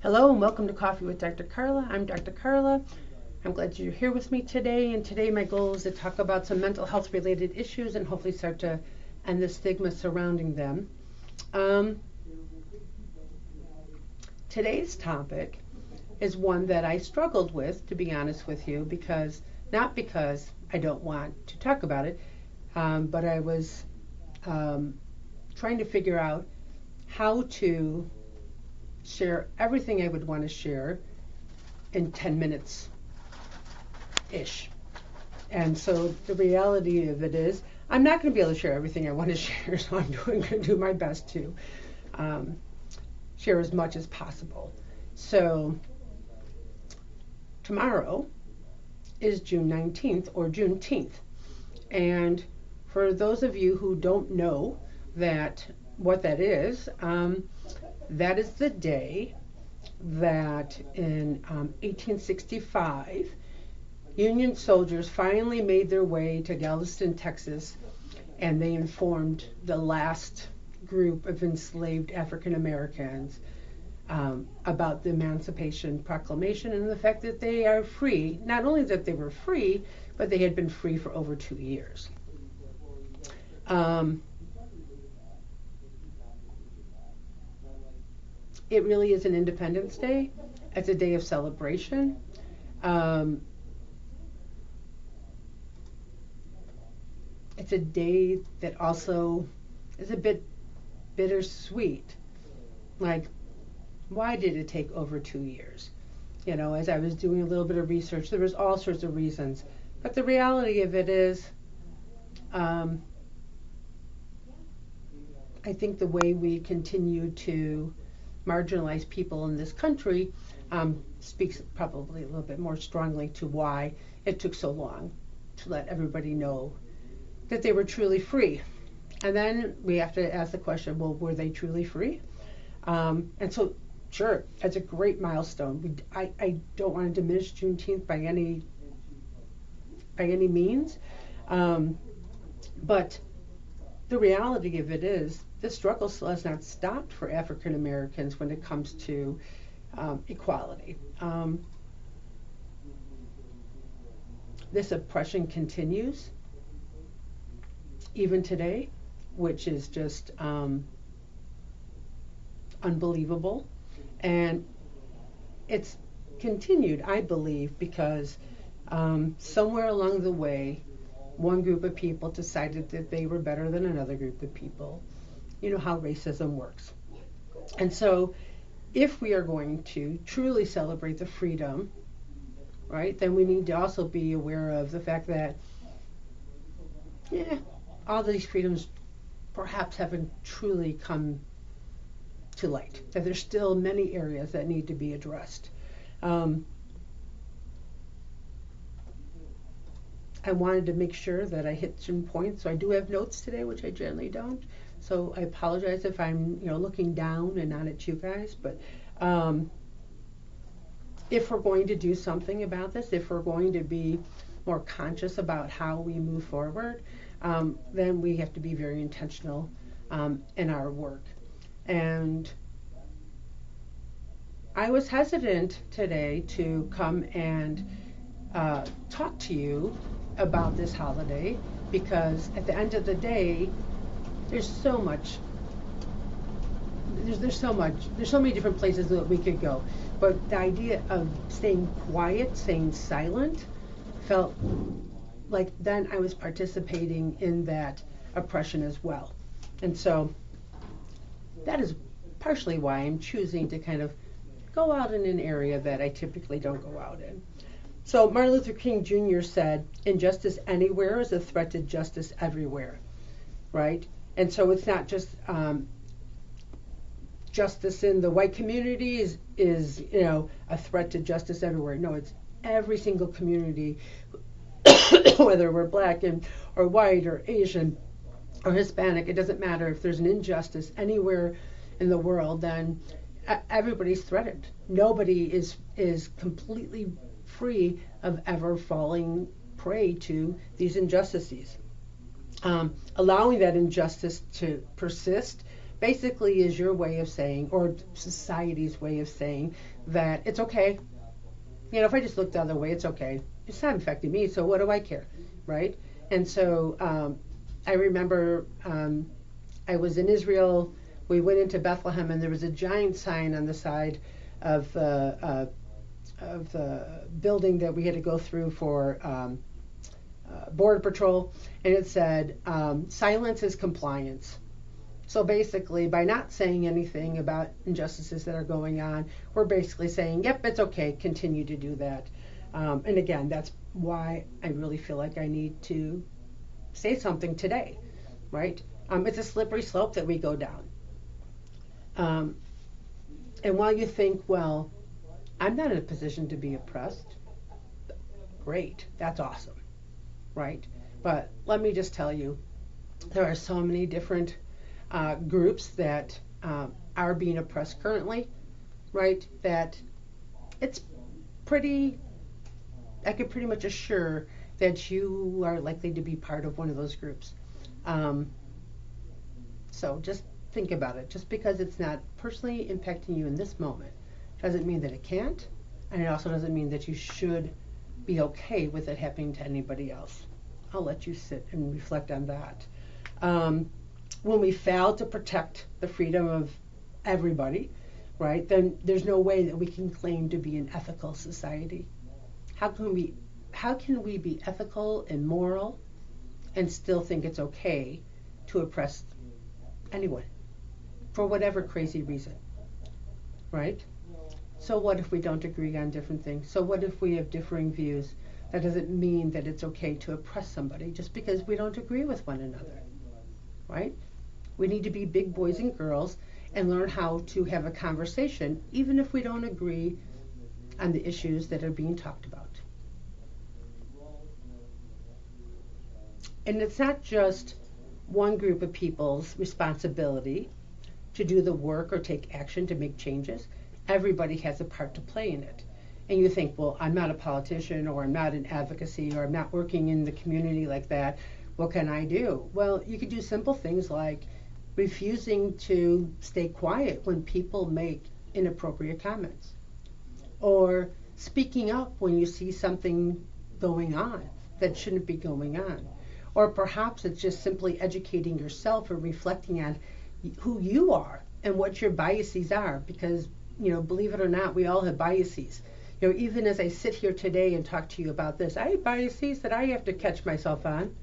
Hello and welcome to Coffee with Dr. Carla. I'm Dr. Carla. I'm glad you're here with me today. And today my goal is to talk about some mental health related issues and hopefully start to end the stigma surrounding them. Today's topic is one that I struggled with, to be honest with you, not because I don't want to talk about it, but I was trying to figure out how to share everything I would want to share in 10 minutes-ish. And so the reality of it is, I'm not going to be able to share everything I want to share, so I'm going to do my best to share as much as possible. So tomorrow is June 19th, or Juneteenth. And for those of you who don't know what that is the day that in 1865, Union soldiers finally made their way to Galveston, Texas, and they informed the last group of enslaved African Americans about the Emancipation Proclamation and the fact that they are free. Not only that they were free, but they had been free for over 2 years. It really is an Independence Day. It's a day of celebration. It's a day that also is a bit bittersweet. Like, why did it take over 2 years? You know, as I was doing a little bit of research, there was all sorts of reasons. But the reality of it is, I think the way we continue to marginalized people in this country speaks probably a little bit more strongly to why it took so long to let everybody know that they were truly free. And then we have to ask the question, well, were they truly free? And so, sure, that's a great milestone. I don't want to diminish Juneteenth by any means, but the reality of it is, the struggle still has not stopped for African Americans when it comes to equality. This oppression continues even today, which is just unbelievable. And it's continued, I believe, because somewhere along the way, one group of people decided that they were better than another group of people. You know how racism works. And so if we are going to truly celebrate the freedom, right, then we need to also be aware of the fact that, all these freedoms perhaps haven't truly come to light, that there's still many areas that need to be addressed. I wanted to make sure that I hit some points, so I do have notes today, which I generally don't. So I apologize if I'm, looking down and not at you guys. But if we're going to do something about this, if we're going to be more conscious about how we move forward, then we have to be very intentional in our work. And I was hesitant today to come and talk to you about this holiday, because at the end of the day, there's so many different places that we could go. But the idea of staying quiet, staying silent, felt like then I was participating in that oppression as well. And so that is partially why I'm choosing to kind of go out in an area that I typically don't go out in. So Martin Luther King Jr. said, "Injustice anywhere is a threat to justice everywhere," right? And so it's not just justice in the white community is a threat to justice everywhere. No, it's every single community, whether we're black or white or Asian or Hispanic, it doesn't matter. If there's an injustice anywhere in the world, then everybody's threatened. Nobody is completely free of ever falling prey to these injustices. Allowing that injustice to persist basically is your way of saying, or society's way of saying, that it's okay. You know, if I just look the other way, it's okay. It's not affecting me, so what do I care, right? And so I remember I was in Israel. We went into Bethlehem, and there was a giant sign on the side of the building that we had to go through for Border Patrol, and it said, silence is compliance. So basically, by not saying anything about injustices that are going on, we're basically saying, yep, it's okay, continue to do that. And again, that's why I really feel like I need to say something today, right? It's a slippery slope that we go down. And while you think, well, I'm not in a position to be oppressed, great, that's awesome, right? But let me just tell you, there are so many different groups that are being oppressed currently, right? That it's pretty, I could pretty much assure that you are likely to be part of one of those groups. So just think about it. Just because it's not personally impacting you in this moment doesn't mean that it can't, and it also doesn't mean that you should be okay with it happening to anybody else. I'll let you sit and reflect on that. When we fail to protect the freedom of everybody, right, then there's no way that we can claim to be an ethical society. How can we be ethical and moral and still think it's okay to oppress anyone for whatever crazy reason, right? So what if we don't agree on different things? So what if we have differing views? That doesn't mean that it's okay to oppress somebody just because we don't agree with one another, right? We need to be big boys and girls and learn how to have a conversation even if we don't agree on the issues that are being talked about. And it's not just one group of people's responsibility to do the work or take action to make changes. Everybody has a part to play in it. And you think, well, I'm not a politician, or I'm not in advocacy, or I'm not working in the community like that. What can I do? Well, you could do simple things like refusing to stay quiet when people make inappropriate comments, or speaking up when you see something going on that shouldn't be going on. Or perhaps it's just simply educating yourself or reflecting on who you are and what your biases are, because, you know, believe it or not, we all have biases. You know, even as I sit here today and talk to you about this, I have biases that I have to catch myself on.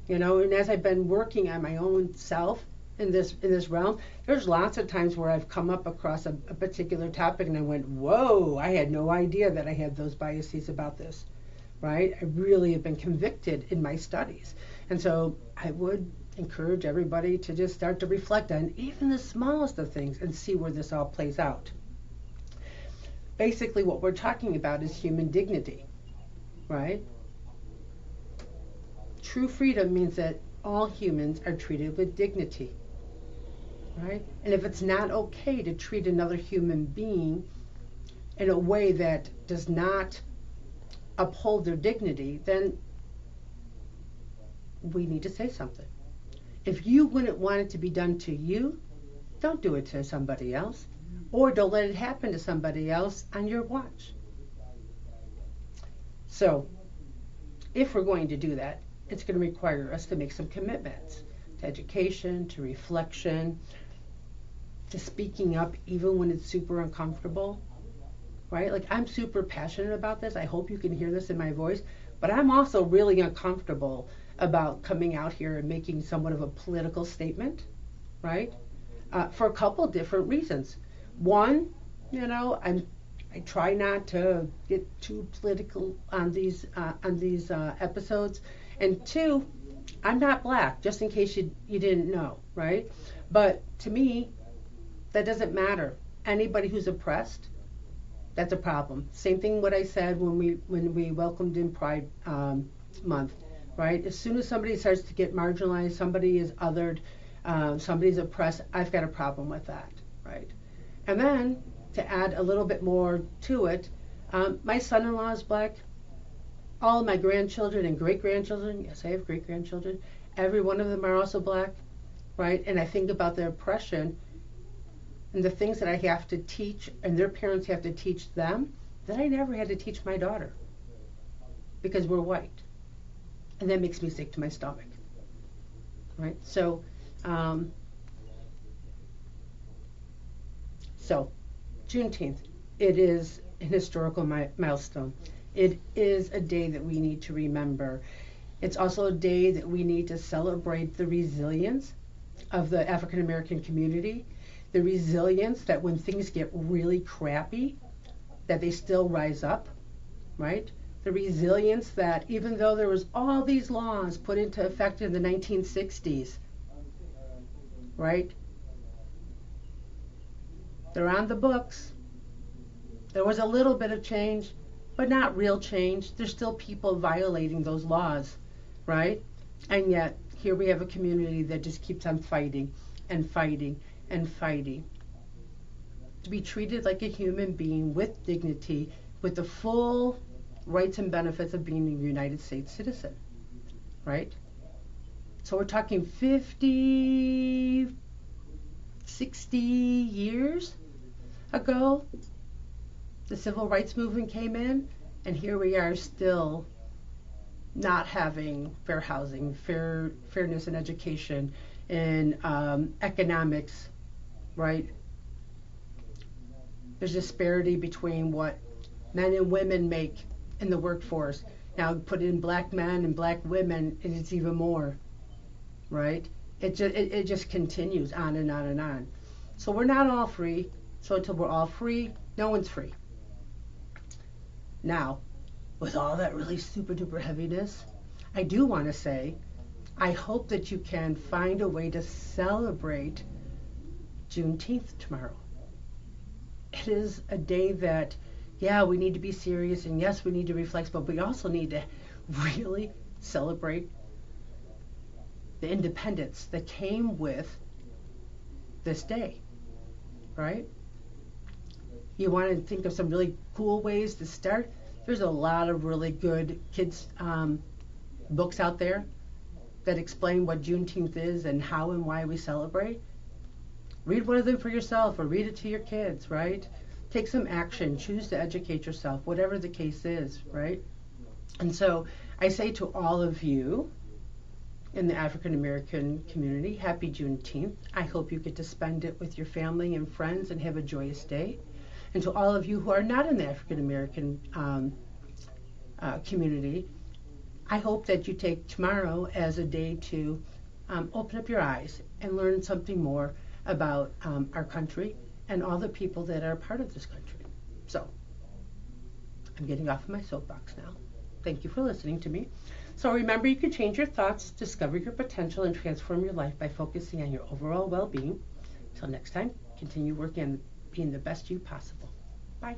You know, and as I've been working on my own self in this realm, there's lots of times where I've come up across a particular topic and I went, whoa, I had no idea that I had those biases about this, right? I really have been convicted in my studies. And so I would encourage everybody to just start to reflect on even the smallest of things and see where this all plays out. Basically, what we're talking about is human dignity, right? True freedom means that all humans are treated with dignity, right? And if it's not okay to treat another human being in a way that does not uphold their dignity, then we need to say something. If you wouldn't want it to be done to you, don't do it to somebody else, or don't let it happen to somebody else on your watch. So, if we're going to do that, it's going to require us to make some commitments to education, to reflection, to speaking up even when it's super uncomfortable, right? Like, I'm super passionate about this. I hope you can hear this in my voice, but I'm also really uncomfortable about coming out here and making somewhat of a political statement, right? For a couple different reasons. One, you know, I try not to get too political on these episodes, and two, I'm not black, just in case you didn't know, right? But to me, that doesn't matter. Anybody who's oppressed, that's a problem. Same thing what I said when we welcomed in Pride Month, right? As soon as somebody starts to get marginalized, somebody is othered, somebody's oppressed, I've got a problem with that, right? And then, to add a little bit more to it, my son-in-law is black. All of my grandchildren and great-grandchildren, yes, I have great-grandchildren, every one of them are also black. right? And I think about the oppression and the things that I have to teach and their parents have to teach them that I never had to teach my daughter because we're white. And that makes me sick to my stomach, right? So Juneteenth, it is an historical milestone. It is a day that we need to remember. It's also a day that we need to celebrate the resilience of the African American community, the resilience that when things get really crappy, that they still rise up, right? The resilience that even though there was all these laws put into effect in the 1960s, right? They're on the books. There was a little bit of change, but not real change. There's still people violating those laws, right? And yet, here we have a community that just keeps on fighting and fighting and fighting to be treated like a human being with dignity, with the full rights and benefits of being a United States citizen, right? So we're talking 50, 60 years ago, the civil rights movement came in, and here we are still not having fair housing, fairness in education, in economics, right? There's disparity between what men and women make in the workforce. Now put in black men and black women, and it's even more, right? It just continues on and on and on. So we're not all free. So until we're all free, no one's free. Now, with all that really super duper heaviness, I do want to say, I hope that you can find a way to celebrate Juneteenth tomorrow. It is a day that, yeah, we need to be serious, and yes, we need to reflect, but we also need to really celebrate the independence that came with this day, right? You want to think of some really cool ways to start? There's a lot of really good kids books out there that explain what Juneteenth is and how and why we celebrate. Read one of them for yourself or read it to your kids, right? Take some action, choose to educate yourself, whatever the case is, right? And so I say to all of you in the African American community, happy Juneteenth. I hope you get to spend it with your family and friends and have a joyous day. And to all of you who are not in the African American community, I hope that you take tomorrow as a day to open up your eyes and learn something more about our country and all the people that are part of this country. So, I'm getting off of my soapbox now. Thank you for listening to me. So remember, you can change your thoughts, discover your potential, and transform your life by focusing on your overall well-being. Until next time, continue working on being the best you possible. Bye.